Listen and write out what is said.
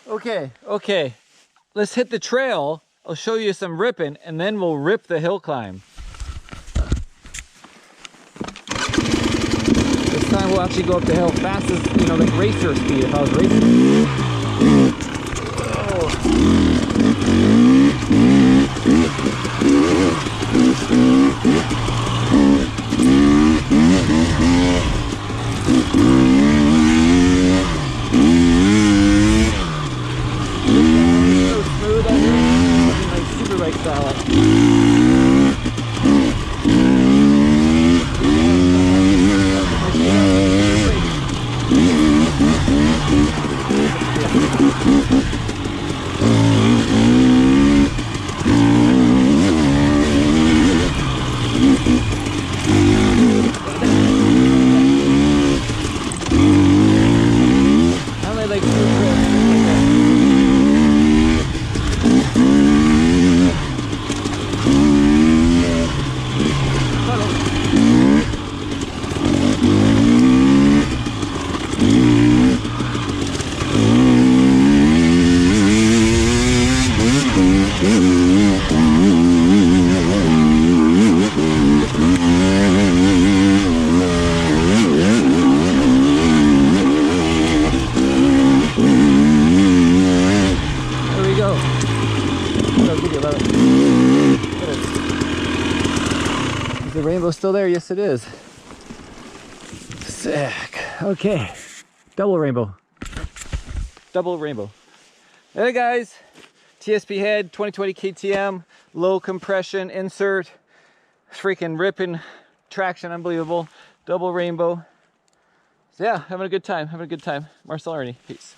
Okay. Let's hit the trail. I'll show you some ripping, and then we'll rip the hill climb. This time we'll actually go up the hill fast as, you know, like racer speed if I was racing. The rainbow's still there? Yes, it is. Sick. Okay. Double rainbow. Double rainbow. Hey guys, TSP head, 2020 KTM, low compression insert, freaking ripping traction, unbelievable. Double rainbow. So yeah, having a good time, Marcel Irnie. Peace.